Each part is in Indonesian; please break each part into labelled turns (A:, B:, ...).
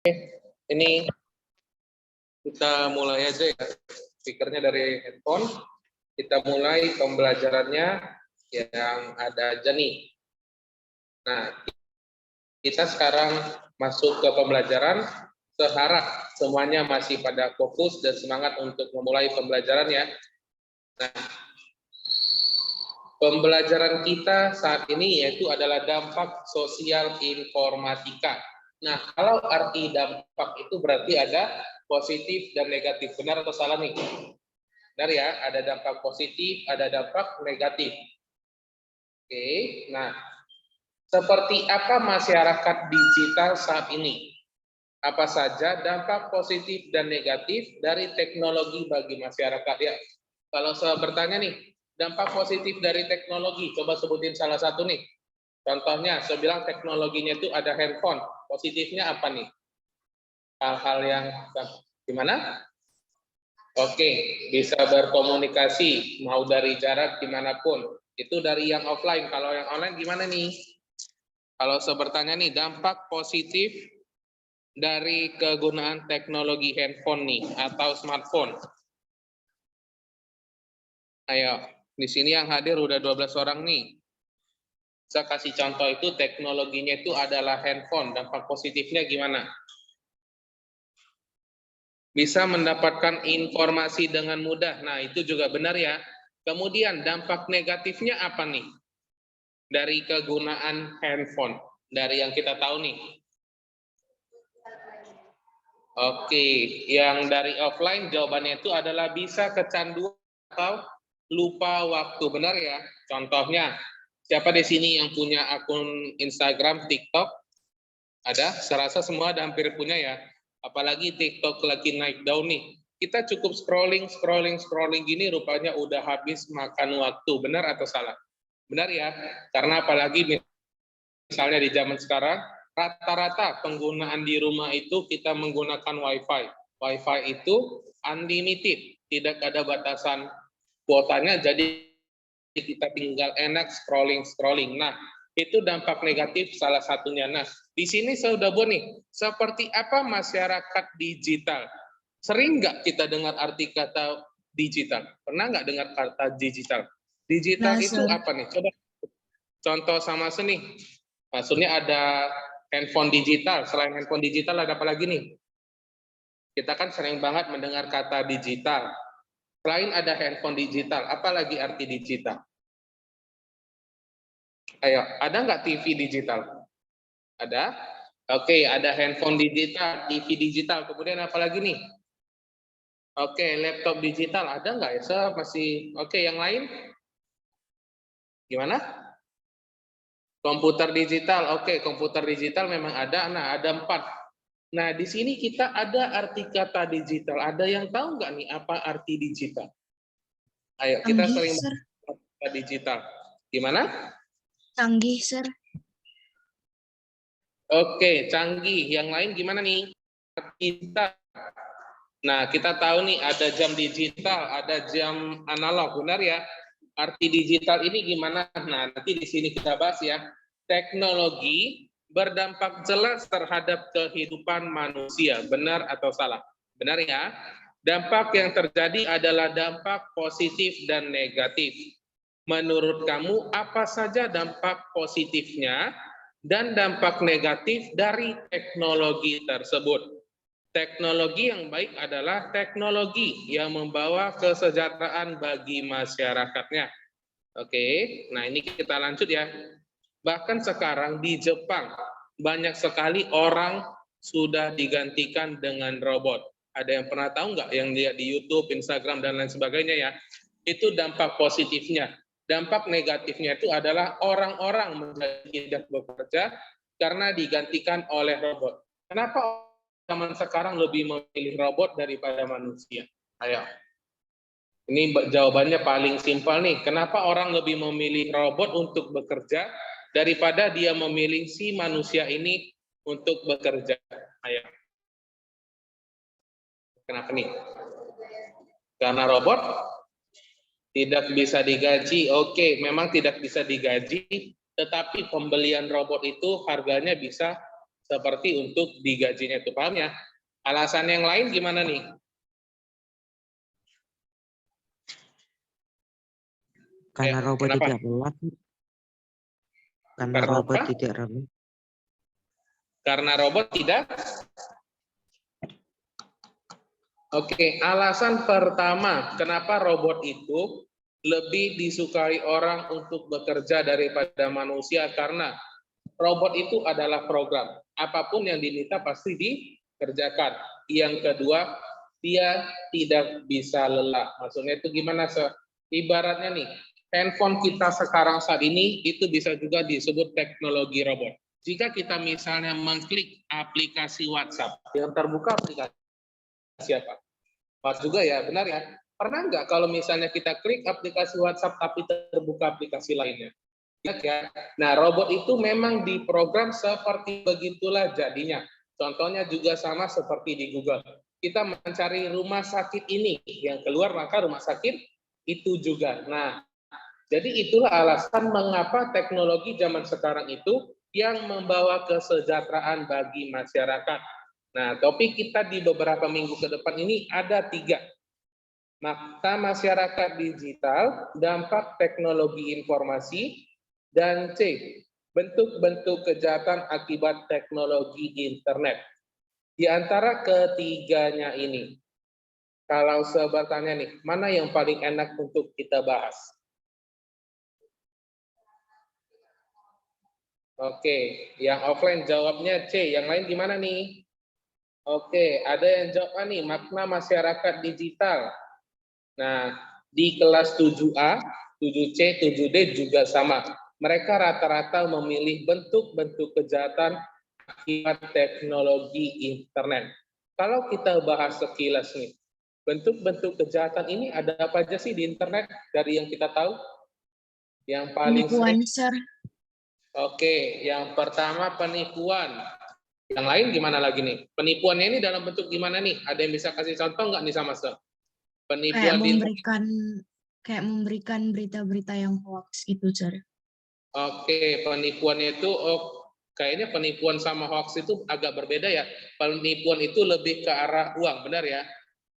A: Ini kita mulai aja ya, speakernya dari handphone. Kita mulai pembelajarannya yang ada aja nih. Nah, kita sekarang masuk ke pembelajaran. Seharap semuanya masih pada fokus dan semangat untuk memulai pembelajaran ya. Nah, pembelajaran kita saat ini yaitu adalah dampak sosial informatika. Nah, kalau arti dampak itu berarti ada positif dan negatif. Benar atau salah nih? Benar ya, ada dampak positif, ada dampak negatif. Oke, nah seperti apa masyarakat digital saat ini? Apa saja dampak positif dan negatif dari teknologi bagi masyarakat ya? Kalau saya bertanya nih, dampak positif dari teknologi, coba sebutin salah satu nih. Contohnya, saya bilang teknologinya itu ada handphone. Positifnya apa nih? Hal-hal yang gimana? Oke, bisa berkomunikasi, mau dari jarak dimanapun. Itu dari yang offline. Kalau yang online gimana nih? Kalau saya bertanya nih, dampak positif dari kegunaan teknologi handphone nih, atau smartphone. Ayo, di sini yang hadir udah 12 orang nih. Saya kasih contoh itu, teknologinya itu adalah handphone. Dampak positifnya gimana? Bisa mendapatkan informasi dengan mudah. Nah, itu juga benar ya. Kemudian dampak negatifnya apa nih? Dari kegunaan handphone. Dari yang kita tahu nih. Oke, yang dari offline jawabannya itu adalah bisa kecanduan atau lupa waktu. Benar ya? Contohnya, siapa di sini yang punya akun Instagram, TikTok? Ada? Serasa semua ada hampir punya ya. Apalagi TikTok lagi naik daun nih. Kita cukup scrolling gini rupanya udah habis makan waktu. Benar atau salah? Benar ya. Karena apalagi misalnya di zaman sekarang, rata-rata penggunaan di rumah itu kita menggunakan WiFi. WiFi itu unlimited, tidak ada batasan kuotanya, jadi kita tinggal enak scrolling. Nah, itu dampak negatif salah satunya. Nah, di sini saya udah buat nih, seperti apa masyarakat digital? Sering nggak kita dengar arti kata digital? Pernah nggak dengar kata digital? Digital itu apa nih? Coba contoh sama sini. Maksudnya ada handphone digital. Selain handphone digital ada apa lagi nih? Kita kan sering banget mendengar kata digital. Selain ada handphone digital, apalagi arti digital? Ayo, ada nggak TV digital? Ada? Oke, ada handphone digital, TV digital. Kemudian apa lagi nih? Oke, laptop digital. Ada nggak ya? Saya masih... Oke, yang lain? Gimana? Komputer digital. Oke, komputer digital memang ada. Nah, ada 4. Nah, di sini kita ada arti kata digital. Ada yang tahu nggak nih apa arti digital? Ayo, kita sering kata digital. Gimana?
B: Canggih, Sir.
A: Oke, canggih. Yang lain gimana nih? Kita. Nah, kita tahu nih ada jam digital, ada jam analog, benar ya? Arti digital ini gimana? Nah, nanti di sini kita bahas ya. Teknologi berdampak jelas terhadap kehidupan manusia, benar atau salah? Benar ya? Dampak yang terjadi adalah dampak positif dan negatif. Menurut kamu, apa saja dampak positifnya dan dampak negatif dari teknologi tersebut? Teknologi yang baik adalah teknologi yang membawa kesejahteraan bagi masyarakatnya. Oke, nah ini kita lanjut ya. Bahkan sekarang di Jepang, banyak sekali orang sudah digantikan dengan robot. Ada yang pernah tahu nggak yang lihat di YouTube, Instagram, dan lain sebagainya ya? Itu dampak positifnya. Dampak negatifnya itu adalah orang-orang menjadi tidak bekerja karena digantikan oleh robot. Kenapa zaman sekarang lebih memilih robot daripada manusia? Ayo. Ini jawabannya paling simpel nih. Kenapa orang lebih memilih robot untuk bekerja daripada dia memilih si manusia ini untuk bekerja? Ayo. Kenapa nih? Karena robot tidak bisa digaji. Oke, memang tidak bisa digaji, tetapi pembelian robot itu harganya bisa seperti untuk digajinya itu, paham ya? Alasan yang lain gimana nih?
B: Karena robot
A: Kenapa?
B: tidak lelah. Karena
A: Karena
B: robot
A: apa?
B: tidak lelah.
A: Karena robot tidak. Oke, alasan pertama kenapa robot itu lebih disukai orang untuk bekerja daripada manusia, karena robot itu adalah program. Apapun yang diminta pasti dikerjakan. Yang kedua, dia tidak bisa lelah. Maksudnya itu gimana? Ibaratnya nih, handphone kita sekarang saat ini itu bisa juga disebut teknologi robot. Jika kita misalnya mengklik aplikasi WhatsApp, yang terbuka aplikasi siapa? Pas juga ya, benar ya. Pernah nggak kalau misalnya kita klik aplikasi WhatsApp tapi terbuka aplikasi lainnya? Ya. Nah, robot itu memang diprogram seperti begitulah jadinya. Contohnya juga sama seperti di Google. Kita mencari rumah sakit ini, yang keluar maka rumah sakit itu juga. Nah, jadi itulah alasan mengapa teknologi zaman sekarang itu yang membawa kesejahteraan bagi masyarakat. Nah, topik kita di beberapa minggu ke depan ini ada 3. Makna masyarakat digital, dampak teknologi informasi, dan C, bentuk-bentuk kejahatan akibat teknologi internet. Di antara ketiganya ini, kalau saya bertanya nih, mana yang paling enak untuk kita bahas? Oke, yang offline jawabnya C, yang lain gimana nih? Oke, ada yang jawab nih, makna masyarakat digital. Nah, di kelas 7A, 7C, 7D juga sama. Mereka rata-rata memilih bentuk-bentuk kejahatan akibat teknologi internet. Kalau kita bahas sekilas nih, bentuk-bentuk kejahatan ini ada apa aja sih di internet dari yang kita tahu? Yang paling sering?
C: Sir.
A: Oke, yang pertama penipuan. Yang lain gimana lagi nih? Penipuannya ini dalam bentuk gimana nih? Ada yang bisa kasih contoh nggak nih sama Sir? Penipuan
C: Kayak memberikan berita-berita yang hoax gitu, Sir.
A: Oke, penipuannya itu kayaknya penipuan sama hoax itu agak berbeda ya. Penipuan itu lebih ke arah uang, benar ya?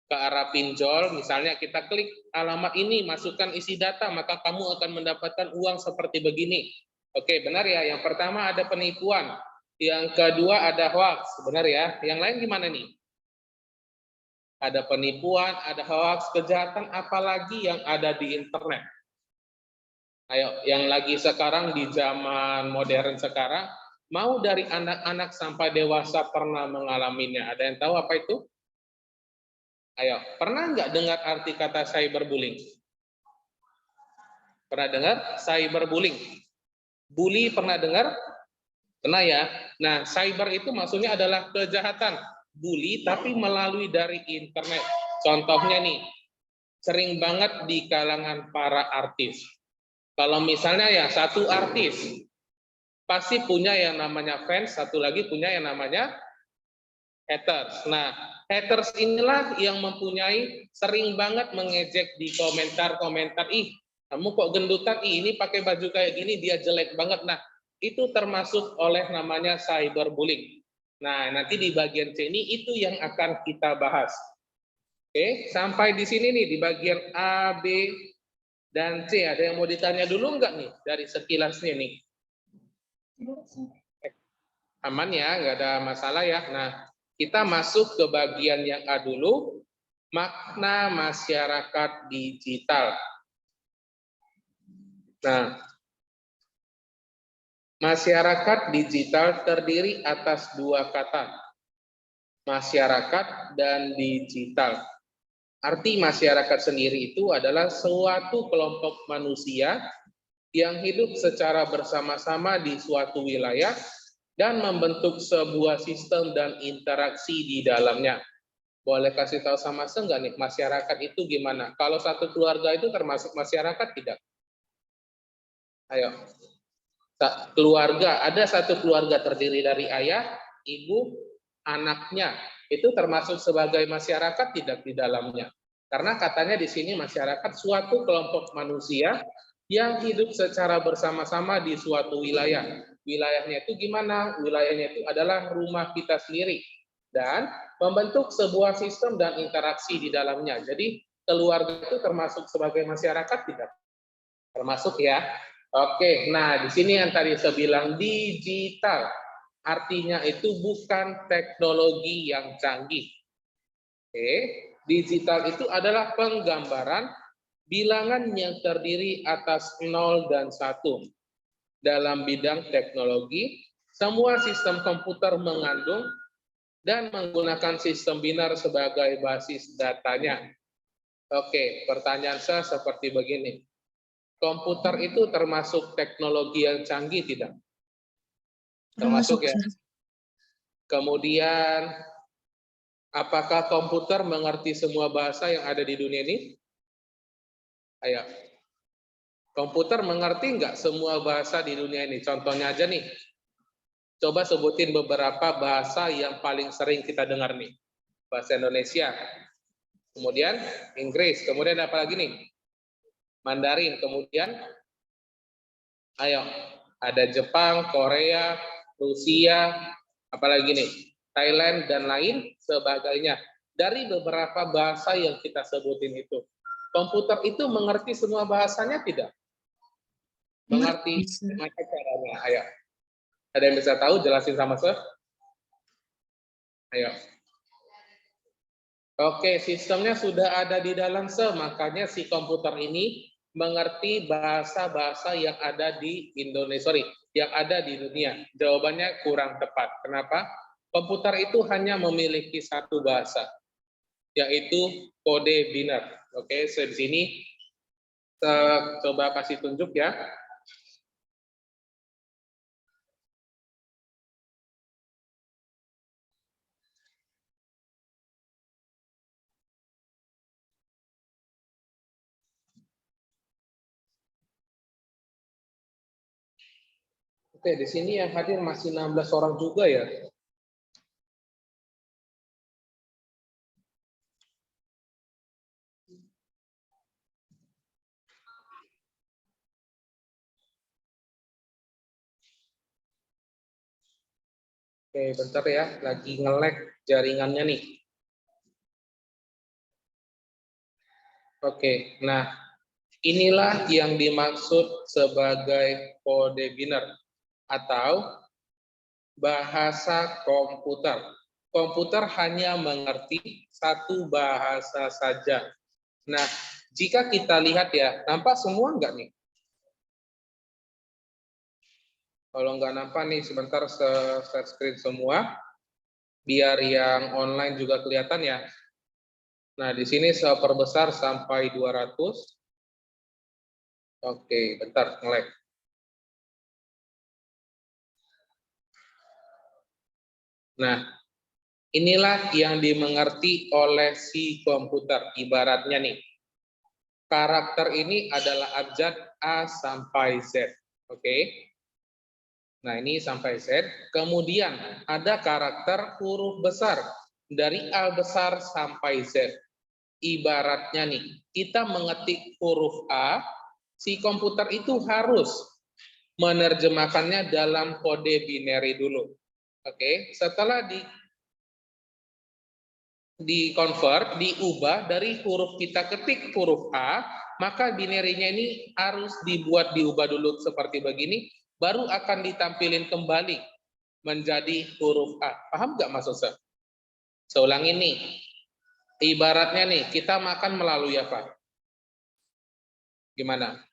A: Ke arah pinjol, misalnya kita klik alamat ini, masukkan isi data, maka kamu akan mendapatkan uang seperti begini. Oke, benar ya. Yang pertama ada penipuan. Yang kedua ada hoax, benar ya. Yang lain gimana nih? Ada penipuan, ada hoax, kejahatan, apalagi yang ada di internet. Ayo, yang lagi sekarang di zaman modern sekarang, mau dari anak-anak sampai dewasa pernah mengalaminya. Ada yang tahu apa itu? Ayo, pernah nggak dengar arti kata cyberbullying? Pernah dengar? Cyberbullying. Bully pernah dengar? Pernah ya? Nah, cyber itu maksudnya adalah kejahatan. Bully tapi melalui dari internet. Contohnya nih, sering banget di kalangan para artis. Kalau misalnya ya satu artis, pasti punya yang namanya fans, satu lagi punya yang namanya haters. Nah, haters inilah yang mempunyai sering banget mengejek di komentar-komentar, ih kamu kok gendutan, ih ini pakai baju kayak gini dia jelek banget. Nah, itu termasuk oleh namanya cyberbullying. Nah, nanti di bagian C ini itu yang akan kita bahas. Oke, sampai di sini nih di bagian A, B, dan C. Ada yang mau ditanya dulu nggak nih dari sekilasnya nih? Aman ya, nggak ada masalah ya. Nah, kita masuk ke bagian yang A dulu, makna masyarakat digital. Nah, masyarakat digital terdiri atas 2 kata, masyarakat dan digital. Arti masyarakat sendiri itu adalah suatu kelompok manusia yang hidup secara bersama-sama di suatu wilayah dan membentuk sebuah sistem dan interaksi di dalamnya. Boleh kasih tahu sama saya nggak nih, masyarakat itu gimana? Kalau satu keluarga itu termasuk masyarakat tidak? Ayo. Keluarga, ada satu keluarga terdiri dari ayah, ibu, anaknya. Itu termasuk sebagai masyarakat tidak di dalamnya? Karena katanya di sini masyarakat suatu kelompok manusia yang hidup secara bersama-sama di suatu wilayah Wilayahnya itu gimana? Wilayahnya itu adalah rumah kita sendiri dan membentuk sebuah sistem dan interaksi di dalamnya. Jadi keluarga itu termasuk sebagai masyarakat tidak? Termasuk ya. Oke, nah di sini yang tadi saya bilang digital. Artinya itu bukan teknologi yang canggih. Oke, digital itu adalah penggambaran bilangan yang terdiri atas 0 dan 1. Dalam bidang teknologi, semua sistem komputer mengandung dan menggunakan sistem binar sebagai basis datanya. Oke, pertanyaan saya seperti begini. Komputer itu termasuk teknologi yang canggih tidak? Termasuk ya.
C: Sir.
A: Kemudian, apakah komputer mengerti semua bahasa yang ada di dunia ini? Ayo. Komputer mengerti nggak semua bahasa di dunia ini? Contohnya aja nih. Coba sebutin beberapa bahasa yang paling sering kita dengar nih. Bahasa Indonesia. Kemudian Inggris. Kemudian apa lagi nih? Mandarin. Kemudian, ayo. Ada Jepang, Korea, Rusia, apalagi nih? Thailand, dan lain sebagainya. Dari beberapa bahasa yang kita sebutin itu. Komputer itu mengerti semua bahasanya tidak? Mengerti bagaimana caranya? Ayo. Ada yang bisa tahu? Jelasin sama saya. Ayo. Oke, sistemnya sudah ada di dalam makanya si komputer ini mengerti bahasa-bahasa yang ada di Indonesia, yang ada di dunia. Jawabannya kurang tepat. Kenapa? Komputer itu hanya memiliki satu bahasa, yaitu kode binar. Oke, so di sini coba kasih tunjuk ya. Oke, di sini yang hadir masih 16 orang juga ya. Oke, bentar ya, lagi nge-lag jaringannya nih. Oke, nah inilah yang dimaksud sebagai kode binar atau bahasa komputer. Komputer hanya mengerti satu bahasa saja. Nah, jika kita lihat ya, nampak semua enggak nih? Kalau enggak nampak nih, sebentar share screen semua, biar yang online juga kelihatan ya. Nah, di sini saya perbesar sampai 200. Oke, bentar, nge-lag. Nah, inilah yang dimengerti oleh si komputer. Ibaratnya nih, karakter ini adalah abjad A sampai Z. Oke. Nah, ini sampai Z. Kemudian ada karakter huruf besar dari A besar sampai Z. Ibaratnya nih, kita mengetik huruf A, si komputer itu harus menerjemahkannya dalam kode binary dulu. Oke, setelah di-convert, diubah dari huruf kita ketik huruf A, maka binary-nya ini harus diubah dulu seperti begini, baru akan ditampilin kembali menjadi huruf A. Paham nggak maksud saya? Saya ulangi nih. Ibaratnya nih, kita makan melalui apa? Gimana?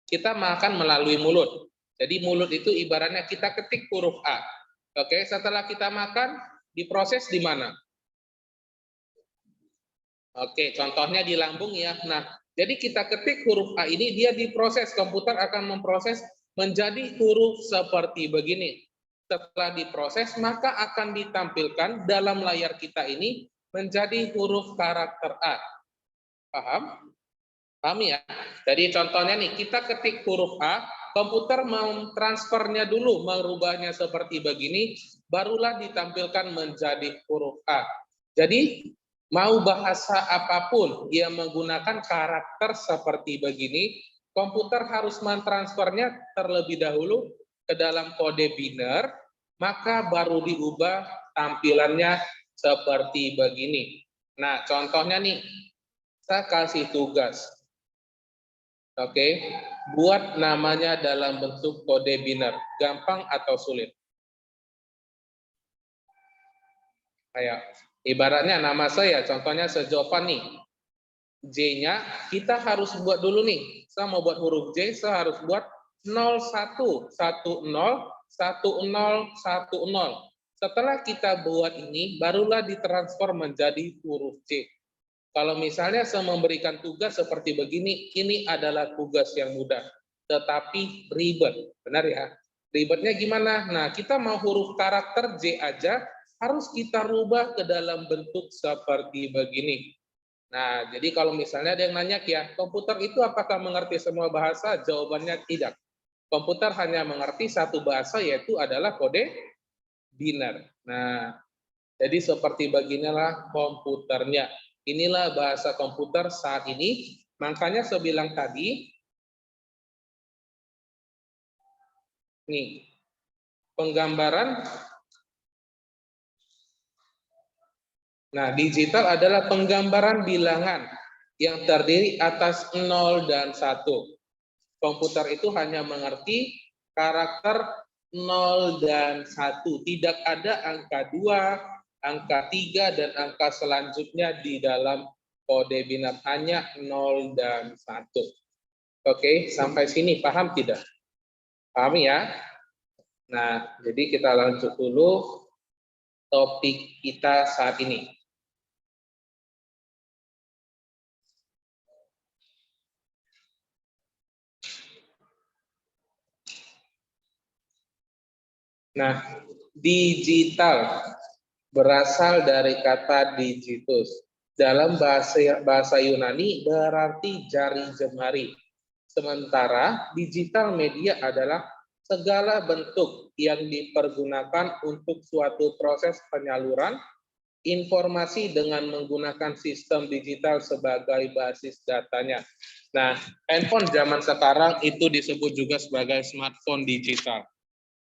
A: Kita makan melalui mulut. Jadi mulut itu ibaratnya kita ketik huruf A. Oke, setelah kita makan, diproses di mana? Oke, contohnya di lambung ya. Nah, jadi kita ketik huruf A ini, dia diproses, komputer akan memproses menjadi huruf seperti begini. Setelah diproses, maka akan ditampilkan dalam layar kita ini menjadi huruf karakter A. Paham? Paham ya? Jadi contohnya nih, kita ketik huruf A, komputer mau transfernya dulu, merubahnya seperti begini, barulah ditampilkan menjadi huruf A. Jadi, mau bahasa apapun yang menggunakan karakter seperti begini, komputer harus mentransfernya terlebih dahulu ke dalam kode biner, maka baru diubah tampilannya seperti begini. Nah, contohnya nih, saya kasih tugas. Oke, buat namanya dalam bentuk kode biner. Gampang atau sulit? Kayak ibaratnya nama saya, contohnya sejopan nih. J-nya kita harus buat dulu nih. Saya mau buat huruf J, saya harus buat 01, 10, 10, 10. Setelah kita buat ini, barulah ditransfer menjadi huruf J. Kalau misalnya saya memberikan tugas seperti begini, ini adalah tugas yang mudah, tetapi ribet. Benar ya? Ribetnya gimana? Nah, kita mau huruf karakter J aja, harus kita rubah ke dalam bentuk seperti begini. Nah, jadi kalau misalnya ada yang nanya ya, komputer itu apakah mengerti semua bahasa? Jawabannya tidak. Komputer hanya mengerti satu bahasa, yaitu adalah kode biner. Nah, jadi seperti beginilah komputernya. Inilah bahasa komputer saat ini. Makanya saya bilang tadi, nih, penggambaran. Nah, digital adalah penggambaran bilangan yang terdiri atas 0 dan 1. Komputer itu hanya mengerti karakter 0 dan 1. Tidak ada angka 2, angka 3, dan angka selanjutnya di dalam kode biner. Hanya 0 dan 1. Oke, sampai sini paham tidak? Paham ya? Nah, jadi kita lanjut dulu topik kita saat ini. Nah, digital berasal dari kata digitus. Dalam bahasa Yunani berarti jari jemari. Sementara digital media adalah segala bentuk yang dipergunakan untuk suatu proses penyaluran informasi dengan menggunakan sistem digital sebagai basis datanya. Nah, handphone zaman sekarang itu disebut juga sebagai smartphone digital.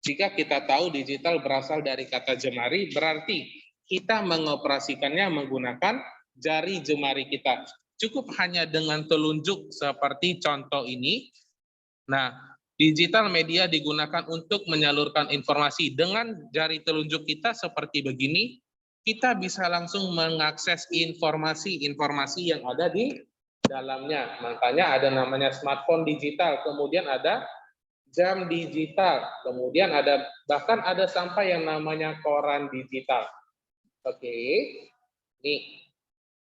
A: Jika kita tahu digital berasal dari kata jemari, berarti kita mengoperasikannya menggunakan jari jemari kita. Cukup hanya dengan telunjuk seperti contoh ini. Nah, digital media digunakan untuk menyalurkan informasi. Dengan jari telunjuk kita seperti begini, kita bisa langsung mengakses informasi-informasi yang ada di dalamnya. Makanya ada namanya smartphone digital, kemudian ada jam digital, kemudian ada bahkan ada sampai yang namanya koran digital. Oke, nih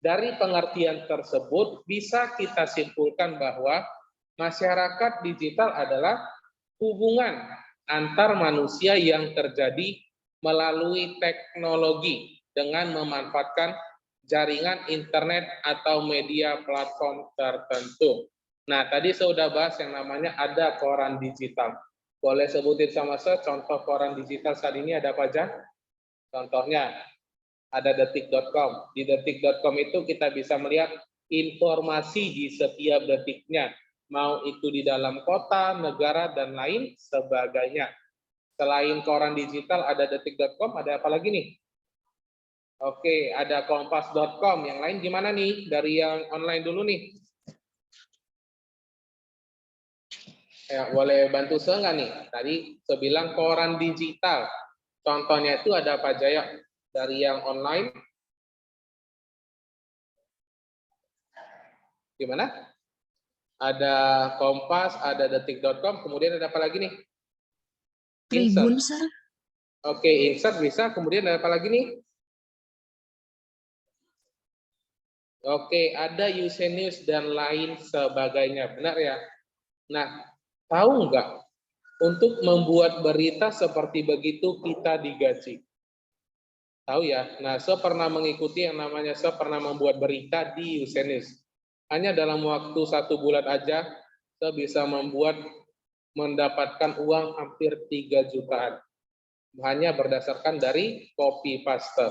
A: dari pengertian tersebut bisa kita simpulkan bahwa masyarakat digital adalah hubungan antar manusia yang terjadi melalui teknologi dengan memanfaatkan jaringan internet atau media platform tertentu. Nah, tadi saya sudah bahas yang namanya ada koran digital. Boleh sebutin sama saya contoh koran digital saat ini ada apa aja? Contohnya, ada detik.com. Di detik.com itu kita bisa melihat informasi di setiap detiknya. Mau itu di dalam kota, negara, dan lain sebagainya. Selain koran digital, ada detik.com, ada apa lagi nih? Oke, ada kompas.com. Yang lain gimana nih? Dari yang online dulu nih. Ya, boleh bantu saya nggak nih? Tadi saya bilang koran digital. Contohnya itu ada apa aja ya? Dari yang online. Gimana? Ada Kompas, ada detik.com, kemudian ada apa lagi nih?
C: Tribun, Sir.
A: Oke, insert bisa, kemudian ada apa lagi nih? Oke, ada News dan lain sebagainya, benar ya? Nah, tahu nggak, untuk membuat berita seperti begitu kita digaji? Tahu ya? Nah, saya pernah mengikuti yang namanya, saya pernah membuat berita di News. Hanya dalam waktu 1 bulan aja, saya bisa mendapatkan uang hampir 3 jutaan. Hanya berdasarkan dari copy paste.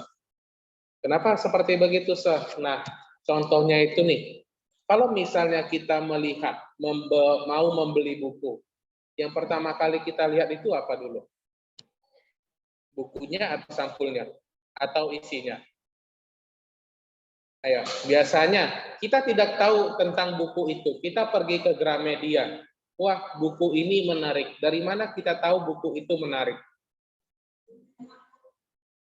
A: Kenapa seperti begitu, Sir? Nah, contohnya itu nih. Kalau misalnya kita melihat, mau membeli buku, Yang pertama kali kita lihat itu apa dulu? Bukunya atau sampulnya? Atau isinya? Ayo, biasanya kita tidak tahu tentang buku itu. Kita pergi ke Gramedia. Wah, buku ini menarik. Dari mana kita tahu buku itu menarik?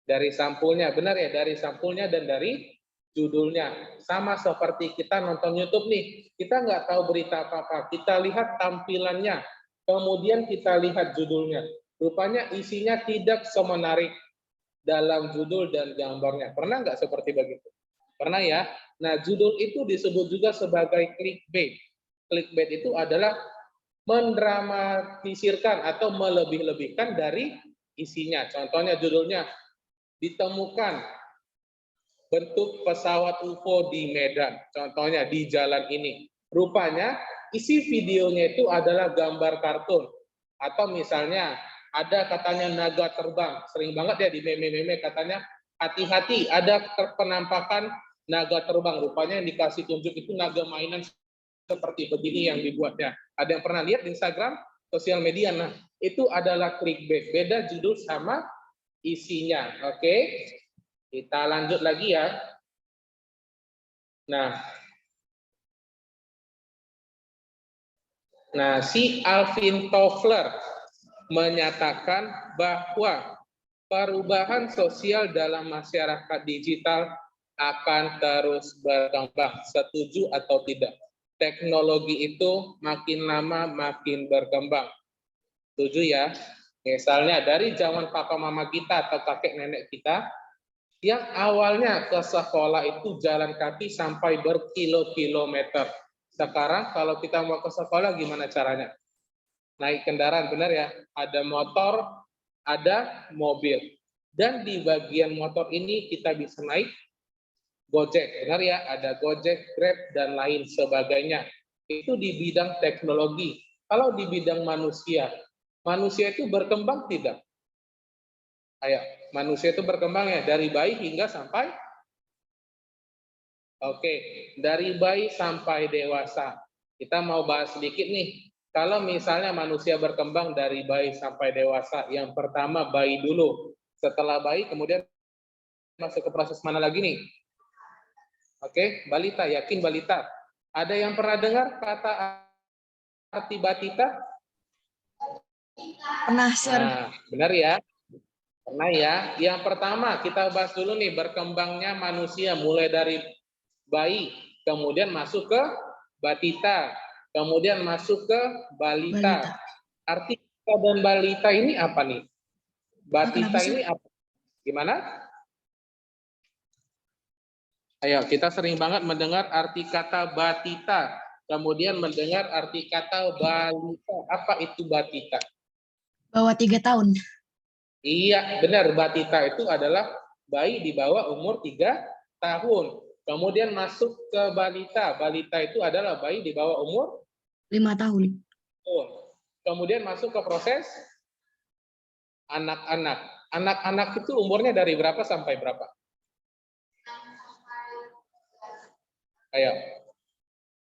A: Dari sampulnya, benar ya? Dari sampulnya dan dari judulnya. Sama seperti kita nonton YouTube nih. Kita nggak tahu berita apa-apa. Kita lihat tampilannya. Kemudian kita lihat judulnya. Rupanya isinya tidak semenarik dalam judul dan gambarnya. Pernah nggak seperti begitu? Pernah ya? Nah, judul itu disebut juga sebagai clickbait. Clickbait itu adalah mendramatisirkan atau melebih-lebihkan dari isinya. Contohnya judulnya, ditemukan bentuk pesawat UFO di Medan. Contohnya di jalan ini. Rupanya isi videonya itu adalah gambar kartun. Atau misalnya ada katanya naga terbang. Sering banget ya di meme-meme katanya, hati-hati ada penampakan naga terbang. Rupanya yang dikasih tunjuk itu naga mainan seperti begini yang dibuatnya. Ada yang pernah lihat di Instagram, sosial media? Nah, itu adalah clickbait. Beda judul sama isinya. Oke, kita lanjut lagi ya. Nah, si Alvin Toffler menyatakan bahwa perubahan sosial dalam masyarakat digital akan terus berkembang. Setuju atau tidak? Teknologi itu makin lama makin berkembang. Setuju ya? Misalnya dari zaman papa mama kita atau kakek nenek kita, yang awalnya ke sekolah itu jalan kaki sampai berkilo-kilometer. Sekarang kalau kita mau ke sekolah gimana caranya? Naik kendaraan, benar ya? Ada motor, ada mobil. Dan di bagian motor ini kita bisa naik Gojek, benar ya? Ada Gojek, Grab, dan lain sebagainya. Itu di bidang teknologi. Kalau di bidang manusia itu berkembang tidak? Ayo, manusia itu berkembang ya dari bayi hingga sampai dari bayi sampai dewasa. Kita mau bahas sedikit nih. Kalau misalnya manusia berkembang dari bayi sampai dewasa, yang pertama bayi dulu. Setelah bayi kemudian masuk ke proses mana lagi nih? Balita, yakin balita. Ada yang pernah dengar kata arti batita?
C: Pernah, Sir.
A: Nah, benar ya? Pernah ya. Yang pertama kita bahas dulu nih berkembangnya manusia mulai dari bayi, kemudian masuk ke batita, kemudian masuk ke balita. Arti batita dan balita ini apa nih? Batita ini apa? Gimana? Ayo, kita sering banget mendengar arti kata batita, kemudian mendengar arti kata balita. Apa itu batita?
C: Bawah 3 tahun.
A: Iya, benar. Batita itu adalah bayi di bawah umur 3 tahun. Kemudian masuk ke balita. Balita itu adalah bayi di bawah umur
C: 5 tahun.
A: Kemudian masuk ke proses anak-anak. Anak-anak itu umurnya dari berapa sampai berapa? Ayo.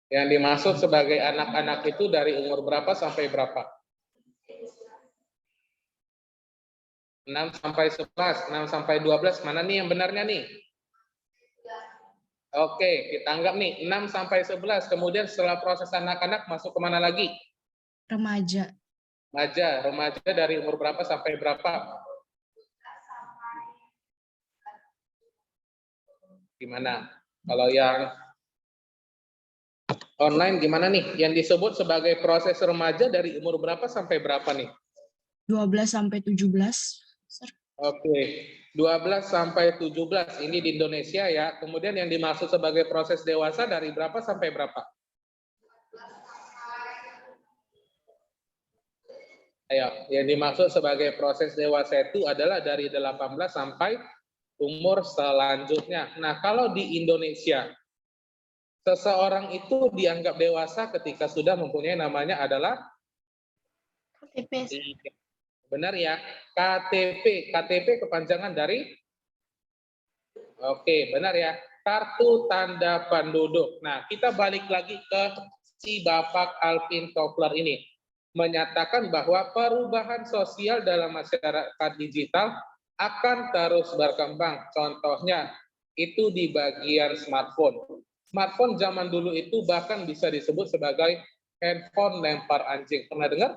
A: Yang dimaksud sebagai anak-anak itu dari umur berapa sampai berapa? 6 sampai 11, 6 sampai 12, mana nih yang benarnya nih? Oke, kita anggap nih 6 sampai 11. Kemudian setelah proses anak-anak masuk kemana lagi?
C: Remaja.
A: Remaja dari umur berapa sampai berapa? Gimana? Kalau yang online gimana nih? Yang disebut sebagai proses remaja dari umur berapa sampai berapa nih?
C: 12 sampai 17.
A: Oke, 12 sampai 17 ini di Indonesia ya. Kemudian yang dimaksud sebagai proses dewasa dari berapa sampai berapa? Ayo, yang dimaksud sebagai proses dewasa itu adalah dari 18 sampai umur selanjutnya. Nah, kalau di Indonesia, seseorang itu dianggap dewasa ketika sudah mempunyai namanya adalah
C: KTP.
A: Benar ya, KTP. KTP kepanjangan dari? Oke, benar ya. Kartu tanda penduduk. Nah, kita balik lagi ke si Bapak Alvin Toffler ini. menyatakan bahwa perubahan sosial dalam masyarakat digital akan terus berkembang. Contohnya itu di bagian smartphone. Smartphone zaman dulu itu bahkan bisa disebut sebagai handphone lempar anjing. Pernah dengar?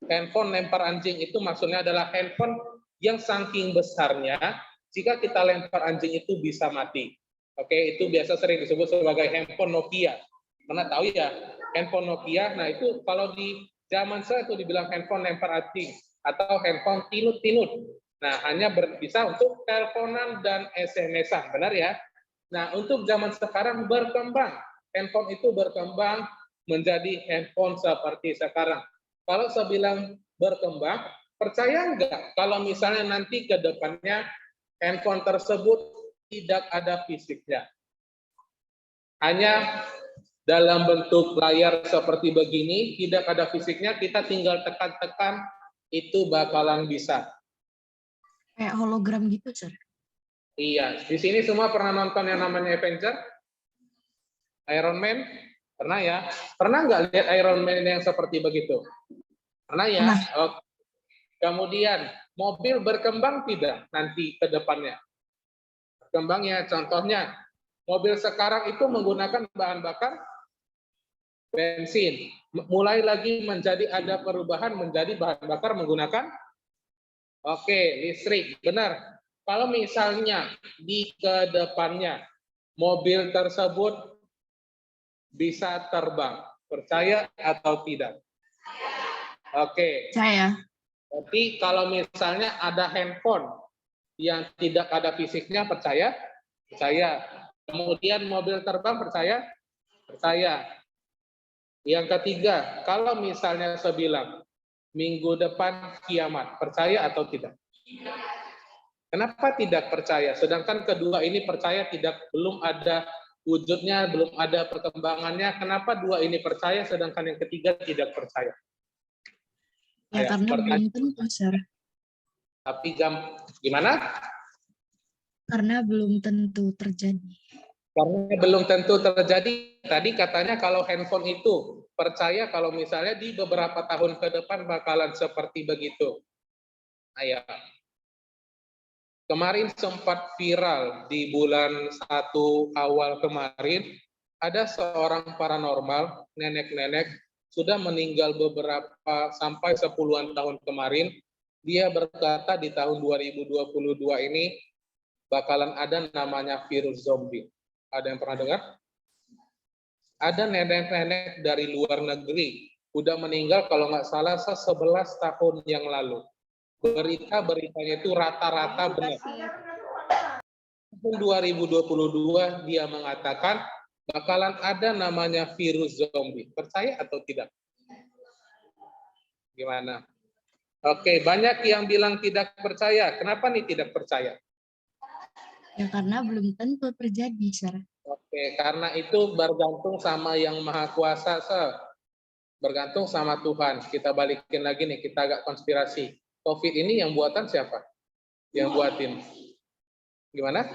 A: Handphone lempar anjing itu maksudnya adalah handphone yang saking besarnya, jika kita lempar anjing itu bisa mati. Oke, itu biasa sering disebut sebagai handphone Nokia. Pernah tahu ya, handphone Nokia? Nah itu kalau di zaman saya itu dibilang handphone lempar anjing atau handphone tinut-tinut. Nah, hanya bisa untuk teleponan dan SMS-an, benar ya? Nah, untuk zaman sekarang berkembang. Handphone itu berkembang menjadi handphone seperti sekarang. Kalau saya bilang berkembang, percaya enggak kalau misalnya nanti ke depannya handphone tersebut tidak ada fisiknya. Hanya dalam bentuk layar seperti begini, tidak ada fisiknya, kita tinggal tekan-tekan, itu bakalan bisa.
C: Kayak hologram gitu, Sir.
A: Iya, di sini semua pernah nonton yang namanya Avenger? Iron Man? Pernah ya? Pernah nggak lihat Iron Man yang seperti begitu? Pernah ya?
C: Pernah.
A: Oke. Kemudian, mobil berkembang tidak nanti ke depannya? Berkembangnya, contohnya, mobil sekarang itu menggunakan bahan bakar bensin. Mulai lagi menjadi ada perubahan menjadi bahan bakar menggunakan listrik. Benar. Kalau misalnya di kedepannya mobil tersebut bisa terbang, percaya atau tidak? Oke.
C: Saya.
A: Berarti kalau misalnya ada handphone yang tidak ada fisiknya, percaya? Percaya. Kemudian mobil terbang, percaya? Percaya. Yang ketiga, kalau misalnya saya bilang minggu depan kiamat, percaya atau tidak? Kenapa tidak percaya? Sedangkan kedua ini percaya, belum ada wujudnya, belum ada perkembangannya. Kenapa dua ini percaya, sedangkan yang ketiga tidak percaya?
C: Ya, karena belum tentu, Sir.
A: Tapi gimana?
C: Karena belum tentu terjadi.
A: Karena belum tentu terjadi. Tadi katanya kalau handphone itu percaya kalau misalnya di beberapa tahun ke depan bakalan seperti begitu. Ayo. Kemarin sempat viral di bulan 1 awal kemarin, ada seorang paranormal, nenek-nenek, sudah meninggal beberapa sampai 10-an tahun kemarin. Dia berkata di tahun 2022 ini bakalan ada namanya virus zombie. Ada yang pernah dengar? Ada nenek-nenek dari luar negeri, udah meninggal kalau nggak salah 11 tahun yang lalu. Berita-beritanya itu rata-rata benar. Tahun 2022 dia mengatakan bakalan ada namanya virus zombie. Percaya atau tidak? Gimana? Oke, banyak yang bilang tidak percaya. Kenapa nih tidak percaya?
C: Ya, karena belum tentu terjadi, Sir.
A: Oke, karena itu bergantung sama yang maha kuasa, bergantung sama Tuhan. Kita balikin lagi nih, kita agak konspirasi. COVID ini yang buatan siapa? Yang buatin? Gimana?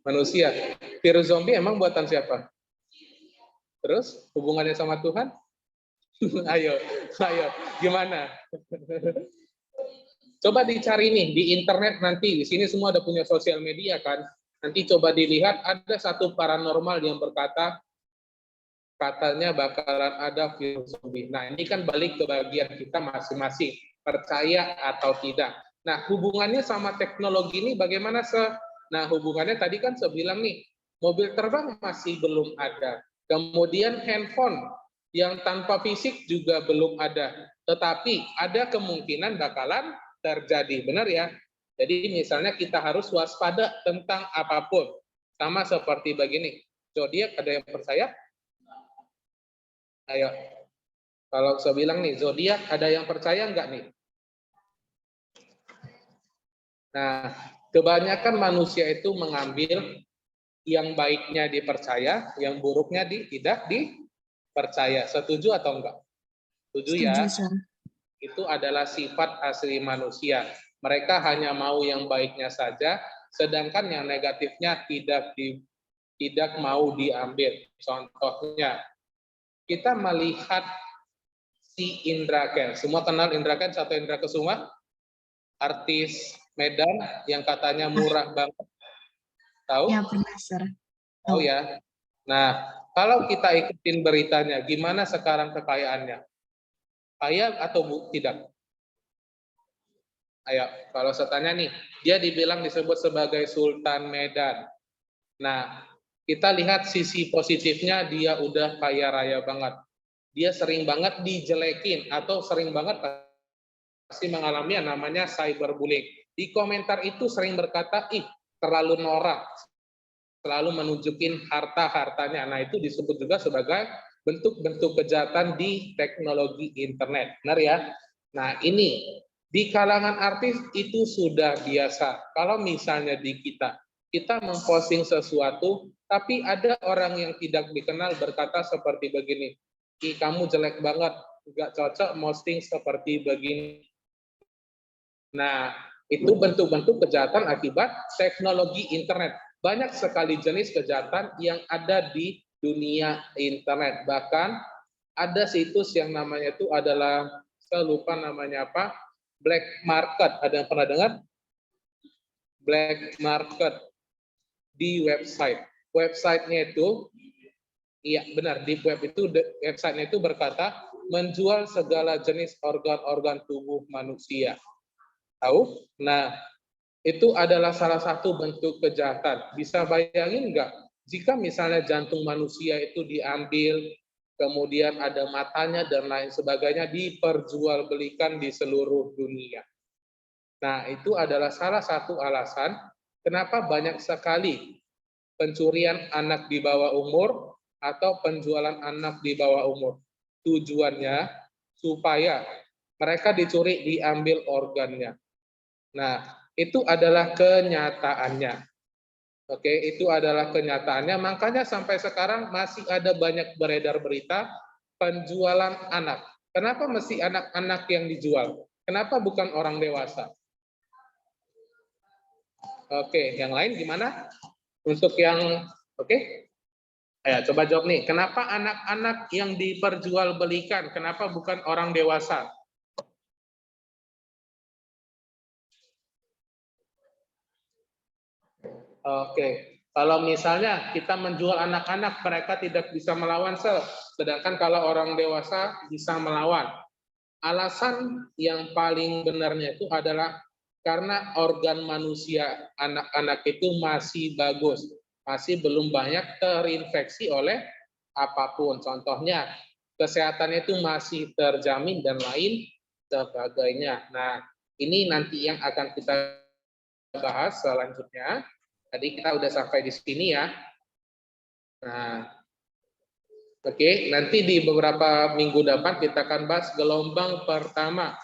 A: Manusia. Virus zombie emang buatan siapa? Terus hubungannya sama Tuhan? ayo, gimana? Coba dicari nih di internet nanti. Di sini semua ada punya sosial media kan? Nanti coba dilihat ada satu paranormal yang berkata katanya bakalan ada virus zombie. Nah, ini kan balik ke bagian kita masing-masing, percaya atau tidak. Nah, hubungannya sama teknologi ini bagaimana, Nah, hubungannya tadi kan saya bilang nih, mobil terbang masih belum ada. Kemudian handphone yang tanpa fisik juga belum ada. Tetapi ada kemungkinan bakalan terjadi, benar ya? Jadi misalnya kita harus waspada tentang apapun. Sama seperti begini, zodiak ada yang percaya? Ayo, kalau saya bilang nih, zodiak ada yang percaya enggak nih? Nah, kebanyakan manusia itu mengambil yang baiknya dipercaya, yang buruknya tidak dipercaya. Setuju atau enggak? Setuju ya?
C: Sir.
A: Itu adalah sifat asli manusia. Mereka hanya mau yang baiknya saja, sedangkan yang negatifnya tidak mau diambil. Contohnya, kita melihat si Indra Kents. Semua kenal Indra Kents atau Indra Kesuma? Artis Medan yang katanya murah banget. Tahu?
C: Ya pernah, Sir.
A: Tahu ya. Nah, kalau kita ikutin beritanya, gimana sekarang kekayaannya? Kaya atau tidak? Ayo, kalau saya tanya nih, dia dibilang disebut sebagai Sultan Medan. Nah, kita lihat sisi positifnya, dia udah kaya raya banget. Dia sering banget dijelekin atau sering banget pasti mengalami yang namanya cyberbullying. Di komentar itu sering berkata, ih terlalu norak, selalu menunjukin harta-hartanya. Nah, itu disebut juga sebagai bentuk-bentuk kejahatan di teknologi internet. Benar ya? Nah, ini di kalangan artis itu sudah biasa. Kalau misalnya di kita memposting sesuatu, tapi ada orang yang tidak dikenal berkata seperti begini, ih kamu jelek banget, nggak cocok posting seperti begini. Nah, itu bentuk-bentuk kejahatan akibat teknologi internet. Banyak sekali jenis kejahatan yang ada di dunia internet. Bahkan ada situs yang namanya itu adalah, saya lupa namanya apa, black market. Ada yang pernah dengar? Black market di website. Websitenya itu, iya benar, di web itu, websitenya itu berkata menjual segala jenis organ-organ tubuh manusia. Tahu? Nah, itu adalah salah satu bentuk kejahatan. Bisa bayangin nggak, jika misalnya jantung manusia itu diambil, kemudian ada matanya dan lain sebagainya, diperjualbelikan di seluruh dunia. Nah, itu adalah salah satu alasan kenapa banyak sekali pencurian anak di bawah umur atau penjualan anak di bawah umur. Tujuannya supaya mereka dicuri, diambil organnya. Nah, itu adalah kenyataannya. Oke, itu adalah kenyataannya. Makanya sampai sekarang masih ada banyak beredar berita penjualan anak. Kenapa mesti anak-anak yang dijual? Kenapa bukan orang dewasa? Oke, yang lain gimana? Untuk yang oke? Ayo coba jawab nih. Kenapa anak-anak yang diperjualbelikan? Kenapa bukan orang dewasa? Oke, kalau misalnya kita menjual anak-anak, mereka tidak bisa melawan sel, sedangkan kalau orang dewasa bisa melawan. Alasan yang paling benarnya itu adalah karena organ manusia anak-anak itu masih bagus, masih belum banyak terinfeksi oleh apapun. Contohnya, kesehatannya itu masih terjamin dan lain sebagainya. Nah, ini nanti yang akan kita bahas selanjutnya. Tadi kita udah sampai di sini ya. Nah, oke, nanti di beberapa minggu depan kita akan bahas gelombang pertama.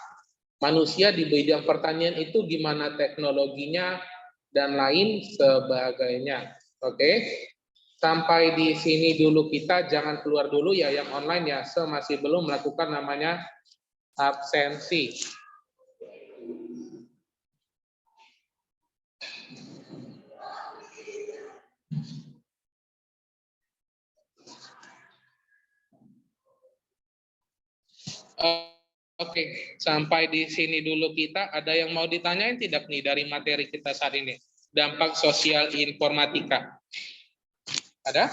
A: Manusia di bidang pertanian itu gimana teknologinya dan lain sebagainya. Oke, sampai di sini dulu kita, jangan keluar dulu ya yang online ya, masih belum melakukan namanya absensi. Oke, sampai di sini dulu kita. Ada yang mau ditanyain tidak nih dari materi kita saat ini? Dampak sosial informatika. Ada?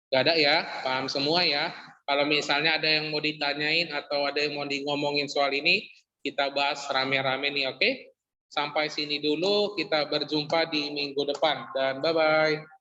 A: Gak ada ya? Paham semua ya? Kalau misalnya ada yang mau ditanyain atau ada yang mau ngomongin soal ini, kita bahas rame-rame nih, oke? Sampai sini dulu, kita berjumpa di minggu depan. Dan bye-bye.